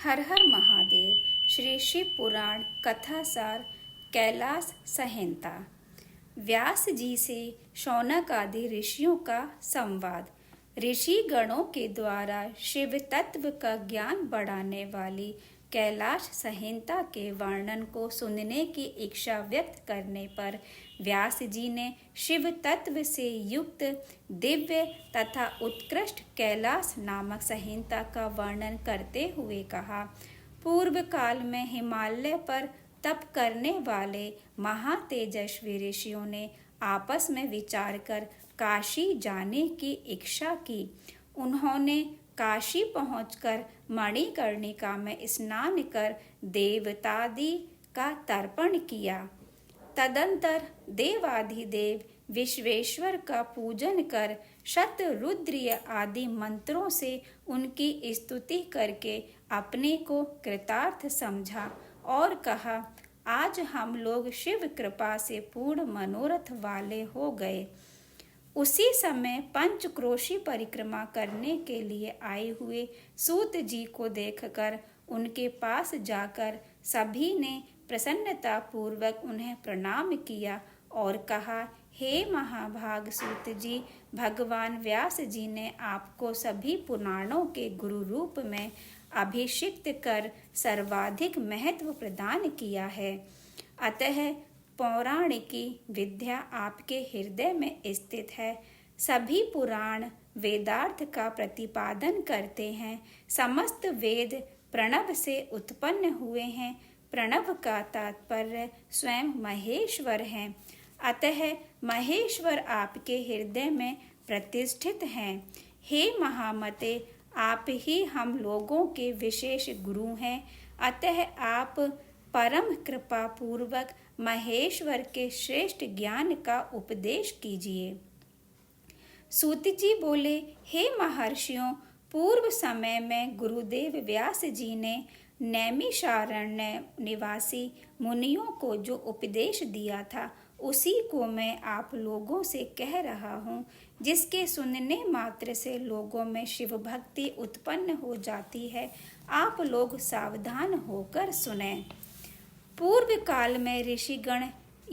हर हर महादेव। श्री शिव पुराण कथासार कैलाश संहिता। व्यास जी से शौनक आदि ऋषियों का संवाद। ऋषि गणों के द्वारा शिव तत्व का ज्ञान बढ़ाने वाली कैलाश संहिता के वर्णन को सुनने की इच्छा व्यक्त करने पर व्यास जी ने शिव तत्व से युक्त दिव्य तथा उत्कृष्ट कैलाश नामक संहिता का वर्णन करते हुए कहा। पूर्व काल में हिमालय पर तप करने वाले महातेजस्वी ऋषियों ने आपस में विचार कर काशी जाने की इच्छा की। उन्होंने काशी पहुंचकर मणिकर्णिका में स्नान कर देवतादि का तर्पण किया। तदंतर देवाधिदेव विश्वेश्वर का पूजन कर शतरुद्र आदि मंत्रों से उनकी स्तुति करके अपने को कृतार्थ समझा और कहा, आज हम लोग शिव कृपा से पूर्ण मनोरथ वाले हो गए। उसी समय पंचक्रोशी परिक्रमा करने के लिए आए हुए सूत जी को देखकर उनके पास जाकर सभी ने प्रसन्नता पूर्वक उन्हें प्रणाम किया और कहा, हे महाभाग सूत जी, भगवान व्यास जी ने आपको सभी पुराणों के गुरु रूप में अभिषिक्त कर सर्वाधिक महत्व प्रदान किया है। अतः पौराणिकी विद्या आपके हृदय में स्थित है। सभी पुराण वेदार्थ का प्रतिपादन करते हैं। समस्त वेद प्रणव से उत्पन्न हुए हैं। प्रणव का तात्पर्य स्वयं महेश्वर है। अतः महेश्वर आपके हृदय में प्रतिष्ठित हैं। हे महामते, आप ही हम लोगों के विशेष गुरु हैं। अतः आप परम कृपा पूर्वक महेश्वर के श्रेष्ठ ज्ञान का उपदेश कीजिए। सूत जी बोले, हे महर्षियों, पूर्व समय में गुरुदेव व्यास जी ने नैमिषारण्य निवासी मुनियों को जो उपदेश दिया था उसी को मैं आप लोगों से कह रहा हूँ, जिसके सुनने मात्र से लोगों में शिव भक्ति उत्पन्न हो जाती है। आप लोग सावधान होकर सुनें। पूर्व काल में ऋषिगण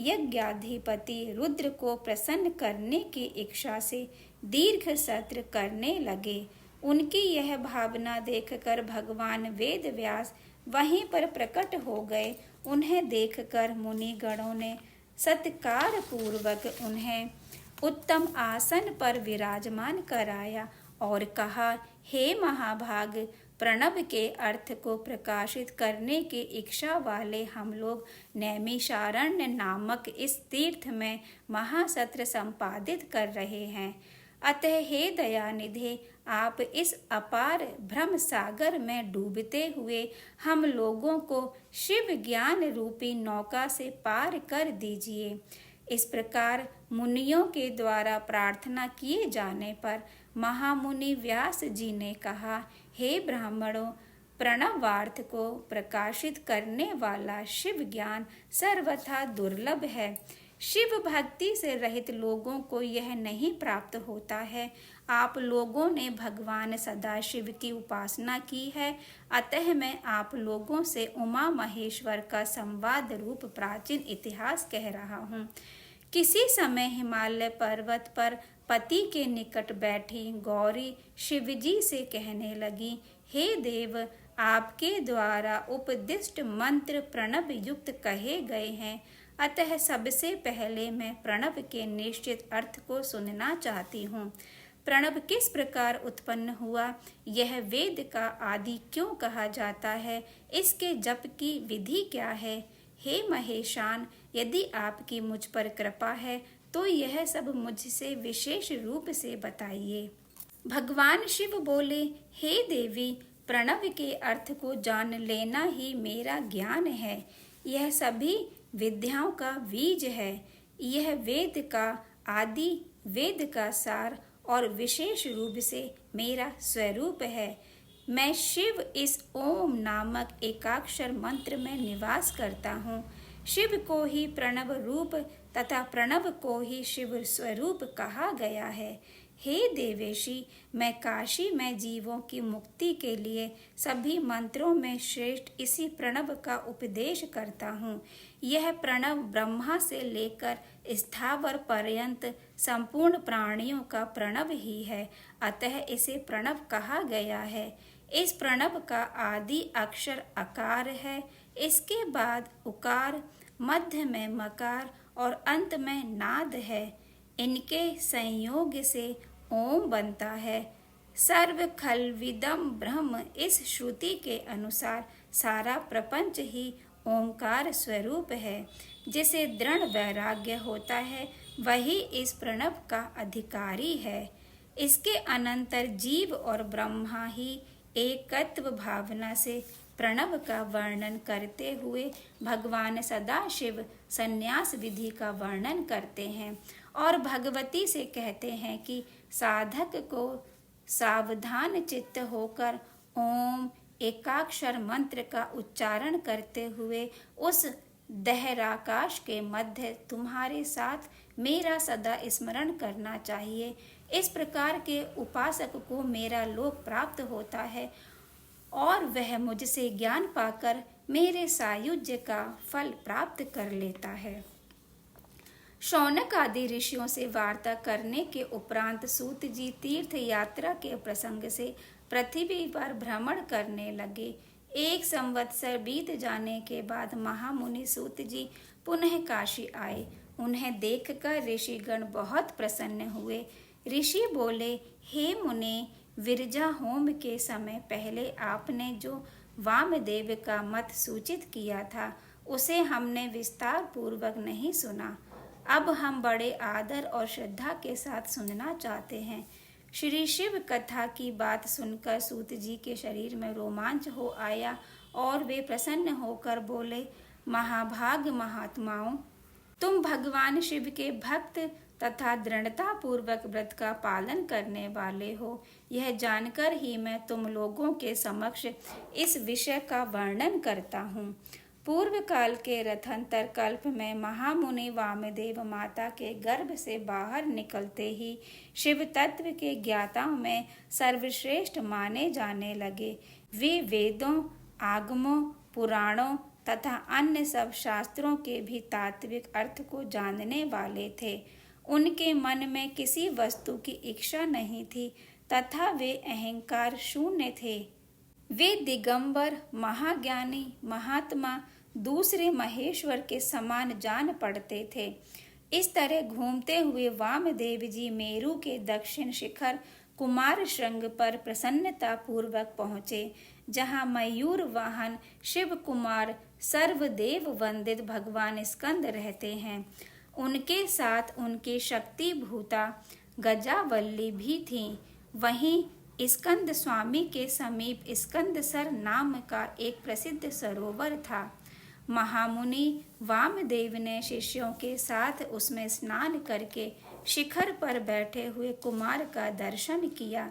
यज्ञाधिपति रुद्र को प्रसन्न करने की इच्छा से दीर्घ सत्र करने लगे। उनकी यह भावना देखकर भगवान वेद व्यास वहीं पर प्रकट हो गए। उन्हें देखकर मुनिगणों ने सत्कार पूर्वक उन्हें उत्तम आसन पर विराजमान कराया और कहा, हे महाभाग, प्रणव के अर्थ को प्रकाशित करने की इच्छा वाले हम लोग नैमिषारण्य नामक इस तीर्थ में महासत्र संपादित कर रहे हैं। अतः हे दयानिधे, आप इस अपार भ्रम सागर में डूबते हुए हम लोगों को शिव ज्ञान रूपी नौका से पार कर दीजिए। इस प्रकार मुनियों के द्वारा प्रार्थना किए जाने पर महामुनि व्यास जी ने कहा, हे ब्राह्मणों, प्रणवार्थ को प्रकाशित करने वाला शिव ज्ञान सर्वथा दुर्लभ है। शिव भक्ति से रहित लोगों को यह नहीं प्राप्त होता है। आप लोगों ने भगवान सदाशिव की उपासना की है। अतः मैं आप लोगों से उमा महेश्वर का संवाद रूप प्राचीन इतिहास कह रहा हूँ। किसी समय हिमालय पर्वत पर पति के निकट बैठी गौरी शिवजी से कहने लगी, हे देव, आपके द्वारा उपदिष्ट मंत्र प्रणव युक्त कहे गए हैं। अतः सबसे पहले मैं प्रणव के निश्चित अर्थ को सुनना चाहती हूँ। प्रणव किस प्रकार उत्पन्न हुआ, यह वेद का आदि क्यों कहा जाता है, इसके जप की विधि क्या है। हे महेशान, यदि आपकी मुझ पर कृपा है तो यह सब मुझसे विशेष रूप से बताइए। भगवान शिव बोले, हे देवी, प्रणव के अर्थ को जान लेना ही मेरा ज्ञान है। यह सभी विद्याओं का बीज है। यह वेद का आदि, वेद का सार और विशेष रूप से मेरा स्वरूप है। मैं शिव इस ओम नामक एकाक्षर मंत्र में निवास करता हूँ। शिव को ही प्रणव रूप तथा प्रणव को ही शिव स्वरूप कहा गया है। हे देवेशी, मैं काशी में जीवों की मुक्ति के लिए सभी मंत्रों में श्रेष्ठ इसी प्रणव का उपदेश करता हूँ। यह प्रणव ब्रह्मा से लेकर स्थावर पर्यंत संपूर्ण प्राणियों का प्रणव ही है, अतः इसे प्रणव कहा गया है। इस प्रणव का आदि अक्षर अकार है, इसके बाद उकार, मध्य में मकार और अंत में नाद है। इनके संयोग से ओम बनता है। सर्व खलविदम ब्रह्म, इस श्रुति के अनुसार सारा प्रपंच ही ओंकार स्वरूप है। जिसे दृढ़ वैराग्य होता है वही इस प्रणव का अधिकारी है। इसके अनंतर जीव और ब्रह्मा ही एकत्व भावना से प्रणव का वर्णन करते हुए भगवान सदाशिव संन्यास विधि का वर्णन करते हैं और भगवती से कहते हैं कि साधक को सावधान चित्त होकर ओम एकाक्षर मंत्र का उच्चारण करते हुए उस दहराकाश के मध्य तुम्हारे साथ मेरा सदा स्मरण करना चाहिए। इस प्रकार के उपासक को मेरा लोक प्राप्त होता है और वह मुझसे ज्ञान पाकर मेरे सायुज्य का फल प्राप्त कर लेता है। शौनक आदि ऋषियों से वार्ता करने के उपरांत सूत जी तीर्थ यात्रा के प्रसंग से पृथ्वी पर भ्रमण करने लगे। 1 संवत्सर बीत जाने के बाद महामुनि सूत जी पुनः काशी आए। उन्हें देखकर ऋषिगण बहुत प्रसन्न हुए। ऋषि बोले, हे मुने, विरजा होम के समय पहले आपने जो वामदेव का मत सूचित किया था उसे हमने विस्तार पूर्वक नहीं सुना। अब हम बड़े आदर और श्रद्धा के साथ सुनना चाहते हैं। श्री शिव कथा की बात सुनकर सूत जी के शरीर में रोमांच हो आया और वे प्रसन्न होकर बोले, महाभाग महात्माओं, तुम भगवान शिव के भक्त तथा दृढ़ता पूर्वक व्रत का पालन करने वाले हो। यह जानकर ही मैं तुम लोगों के समक्ष इस विषय का वर्णन करता हूँ। पूर्व काल के रथंतर कल्प में महामुनि वामदेव माता के गर्भ से बाहर निकलते ही शिव तत्व के ज्ञाताओं में सर्वश्रेष्ठ माने जाने लगे। वे वेदों, आगमों, पुराणों तथा अन्य सब शास्त्रों के भी तात्विक अर्थ को जानने वाले थे। उनके मन में किसी वस्तु की इच्छा नहीं थी तथा वे अहंकार शून्य थे। वे दिगंबर, महाज्ञानी, महात्मा, दूसरे महेश्वर के समान जान पड़ते थे। इस तरह घूमते हुए वामदेव जी मेरु के दक्षिण शिखर कुमार श्रृंग पर प्रसन्नता पूर्वक पहुँचे, जहाँ मयूर वाहन शिव कुमार सर्वदेव वंदित भगवान स्कंद रहते हैं। उनके साथ उनकी शक्ति भूता गजावल्ली भी थीं। वहीं स्कंद स्वामी के समीप स्कंदसर नाम का एक प्रसिद्ध सरोवर था। महामुनि वामदेव ने शिष्यों के साथ उसमें स्नान करके शिखर पर बैठे हुए कुमार का दर्शन किया।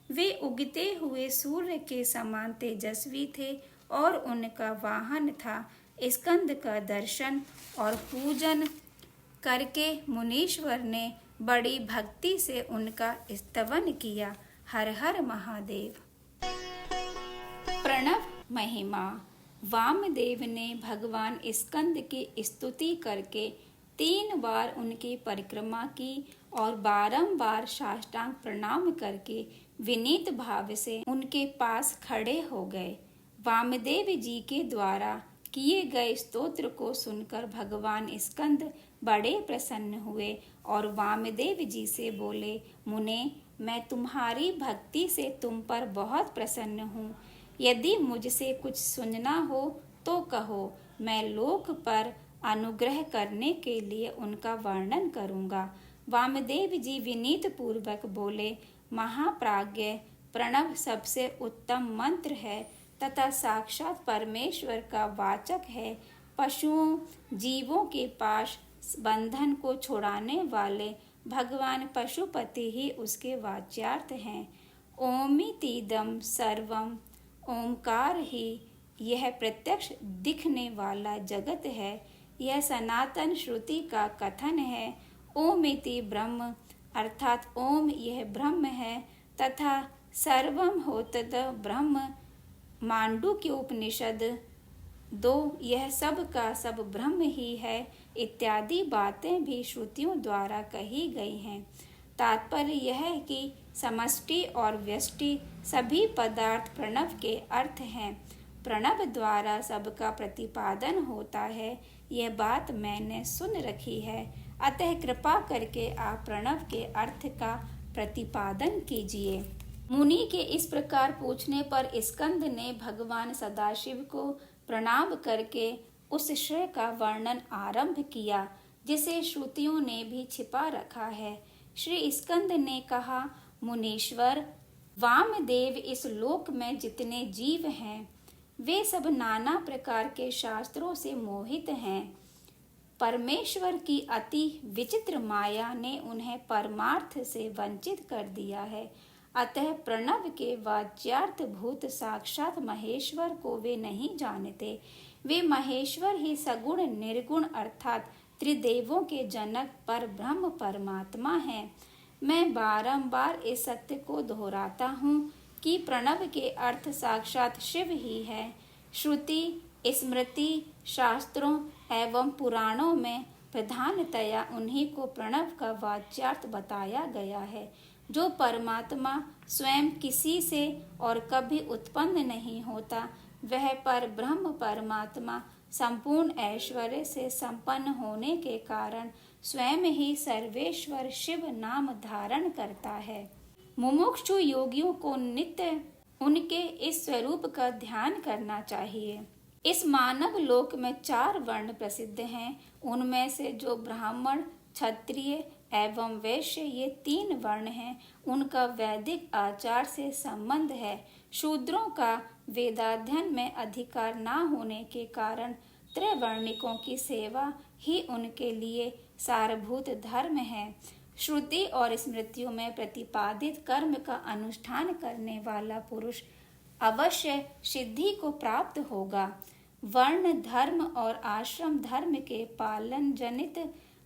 वे उगते हुए सूर्य के समान तेजस्वी थे और उनका वाहन था। स्कंद का दर्शन और पूजन करके मुनीश्वर ने बड़ी भक्ति से उनका स्तवन किया। हर हर महादेव। प्रणव महिमा। वामदेव ने भगवान स्कंद की स्तुति करके 3 बार उनकी परिक्रमा की और बारंबार साष्टांग प्रणाम करके विनीत भाव से उनके पास खड़े हो गए। वामदेव जी के द्वारा किए गए स्तोत्र को सुनकर भगवान स्कंद बड़े प्रसन्न हुए और वामदेव जी से बोले, मुने, मैं तुम्हारी भक्ति से तुम पर बहुत प्रसन्न हूँ। यदि मुझसे कुछ सुनना हो तो कहो, मैं लोक पर अनुग्रह करने के लिए उनका वर्णन करूँगा। वामदेव जी विनीत पूर्वक बोले, महाप्राज्ञ, प्रणव सबसे उत्तम मंत्र है तथा साक्षात परमेश्वर का वाचक है। पशुओं, जीवों के पास बंधन को छुड़ाने वाले भगवान पशुपति ही उसके वाच्यार्थ हैं। ओमितीदम सर्वम, ओंकार ही यह प्रत्यक्ष दिखने वाला जगत है। यह सनातन श्रुति का कथन है। ओमिति ब्रह्म, अर्थात ओम यह ब्रह्म है तथा सर्वम होतद ब्रह्म मांडुक्य उपनिषद 2 यह सब का सब ब्रह्म ही है इत्यादि बातें भी श्रुतियों द्वारा कही गई हैं। तात्पर्य यह है कि समष्टि और व्यष्टि सभी पदार्थ प्रणव के अर्थ हैं। प्रणव द्वारा सबका प्रतिपादन होता है, यह बात मैंने सुन रखी है। अतः कृपा करके आप प्रणव के अर्थ का प्रतिपादन कीजिए। मुनि के इस प्रकार पूछने पर स्कंद ने भगवान सदाशिव को प्रणाम करके उस श्रेय का वर्णन आरंभ किया जिसे श्रुतियों ने भी छिपा रखा है। श्री स्कंद ने कहा, मुनीश्वर, वामदेव इस लोक में जितने जीव हैं वे सब नाना प्रकार के शास्त्रों से मोहित हैं। परमेश्वर की अति विचित्र माया ने उन्हें परमार्थ से वंचित कर दिया है। अतः प्रणव के वाच्यार्थ भूत साक्षात महेश्वर को वे नहीं जानते। वे महेश्वर ही सगुण निर्गुण अर्थात त्रिदेवों के जनक पर ब्रह्म परमात्मा हैं। मैं बारंबार इस सत्य को दोहराता हूँ कि प्रणव के अर्थ साक्षात शिव ही है। श्रुति, स्मृति, शास्त्रों एवं पुराणों में प्रधानतया उन्हीं को प्रणव का वाच्यार्थ बताया गया है। जो परमात्मा स्वयं किसी से और कभी उत्पन्न नहीं होता, वह पर ब्रह्म परमात्मा संपूर्ण ऐश्वर्य से संपन्न होने के कारण स्वयं ही सर्वेश्वर शिव नाम धारण करता है। मुमुक्षु योगियों को नित्य उनके इस स्वरूप का ध्यान करना चाहिए। इस मानव लोक में 4 वर्ण प्रसिद्ध हैं। उनमें से जो ब्राह्मण, क्षत्रिय एवं वैश्य ये 3 वर्ण हैं, उनका वैदिक आचार से संबंध है। शूद्रों का वेदाध्ययन में अधिकार न होने के कारण त्रैवर्णिकों की सेवा ही उनके लिए सारभूत धर्म है। श्रुति और स्मृतियों में प्रतिपादित कर्म का अनुष्ठान करने वाला पुरुष अवश्य सिद्धि को प्राप्त होगा। वर्ण धर्म और आश्रम धर्म के पालन जनित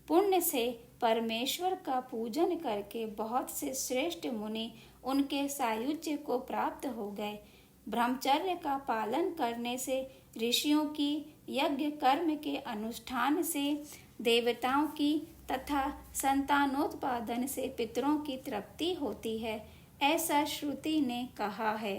पुण्य से परमेश्वर का पूजन करके बहुत से श्रेष्ठ मुनि उनके सायुज्य को प्राप्त हो गए। ब्रह्मचर्य का पालन करने से ऋषियों की, यज्ञ कर्म के अनुष्ठान से देवताओं की तथा संतानोत्पादन से पितरों की तृप्ति होती है, ऐसा श्रुति ने कहा है।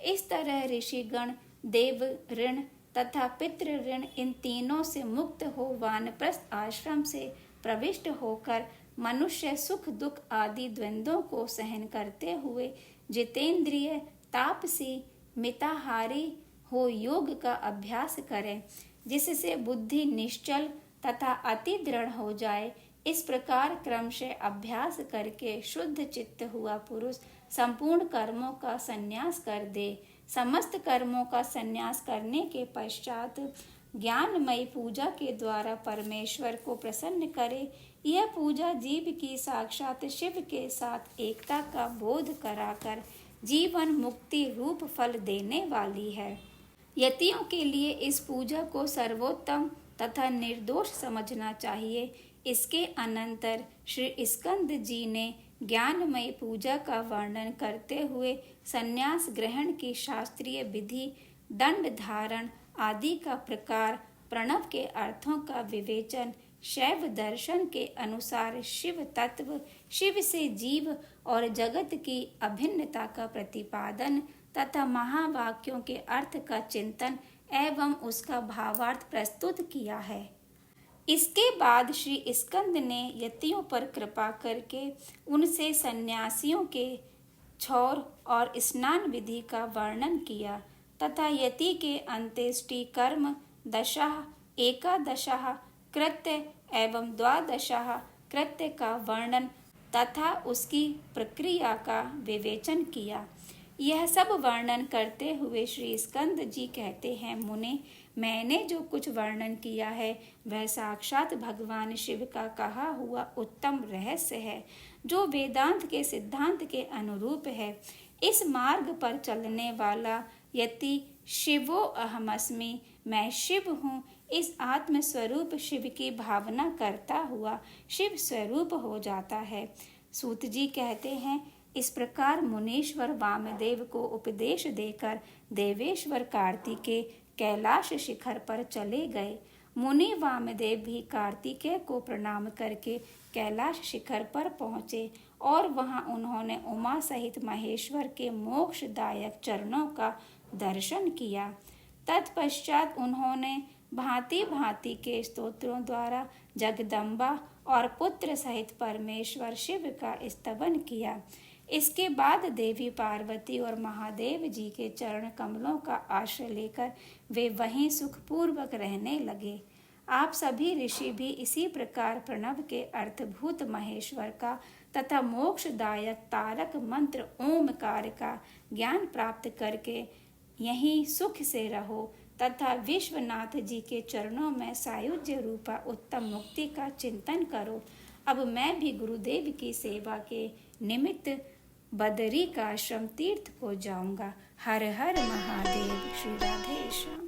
इस तरह ऋषिगण देव ऋण तथा पितृ ऋण इन तीनों से मुक्त हो वानप्रस्थ आश्रम से प्रविष्ट होकर मनुष्य सुख दुख आदि द्वंद्वों को सहन करते हुए जितेंद्रिय, तापसी, मिताहारी हो योग का अभ्यास करें, जिससे बुद्धि निश्चल तथा अति दृढ़ हो जाए। इस प्रकार क्रमशः अभ्यास करके शुद्ध चित्त हुआ पुरुष संपूर्ण कर्मों का संन्यास कर दे। समस्त कर्मों का संन्यास करने के पश्चात ज्ञानमयी पूजा के द्वारा परमेश्वर को प्रसन्न करे। यह पूजा जीव की साक्षात शिव के साथ एकता का बोध कराकर जीवन मुक्ति रूप फल देने वाली है। यतियों के लिए इस पूजा को सर्वोत्तम तथा निर्दोष समझना चाहिए। इसके अनंतर श्री स्कंद जी ने ज्ञानमय पूजा का वर्णन करते हुए संन्यास ग्रहण की शास्त्रीय विधि, दंड धारण आदि का प्रकार, प्रणव के अर्थों का विवेचन, शैव दर्शन के अनुसार शिव तत्व, शिव से जीव और जगत की अभिन्नता का प्रतिपादन तथा महावाक्यों के अर्थ का चिंतन एवं उसका भावार्थ प्रस्तुत किया है। इसके बाद श्री स्कंद ने यतियों पर कृपा करके उनसे सन्यासियों के छौर और स्नान विधि का वर्णन किया तथा यति के अंत्येष्टि कर्म, दशः, एकादशः कृत्य एवं द्वादशः कृत्य का वर्णन तथा उसकी प्रक्रिया का विवेचन किया। यह सब वर्णन करते हुए श्री स्कंद जी कहते हैं, मुने, मैंने जो कुछ वर्णन किया है वह साक्षात भगवान शिव का कहा हुआ उत्तम रहस्य है, जो वेदांत के सिद्धांत के अनुरूप है। इस मार्ग पर चलने वाला यति शिवो अहमस्मि, मैं शिव हूँ, इस आत्म स्वरूप शिव की भावना करता हुआ शिव स्वरूप हो जाता है। सूत जी कहते हैं, इस प्रकार मुनीश्वर वामदेव को उपदेश देकर देवेश्वर कार्तिकेय कैलाश शिखर पर चले गए। मुनि वामदेव भी कार्तिकेय को प्रणाम करके कैलाश शिखर पर पहुँचे और वहां उन्होंने उमा सहित महेश्वर के मोक्षदायक चरणों का दर्शन किया। तत्पश्चात उन्होंने भांति भांति के स्तोत्रों द्वारा जगदम्बा और पुत्र सहित परमेश्वर शिव का स्तवन किया। इसके बाद देवी पार्वती और महादेव जी के चरण कमलों का आश्रय लेकर वे वहीं सुखपूर्वक रहने लगे। आप सभी ऋषि भी इसी प्रकार प्रणव के अर्थभूत महेश्वर का तथा मोक्षदायक तारक मंत्र ओमकार का ज्ञान प्राप्त करके यहीं सुख से रहो तथा विश्वनाथ जी के चरणों में सायुज्य रूपा उत्तम मुक्ति का चिंतन करो। अब मैं भी गुरुदेव की सेवा के निमित्त बदरी का आश्रम तीर्थ को जाऊंगा। हर हर महादेव। श्री राधेश्याम।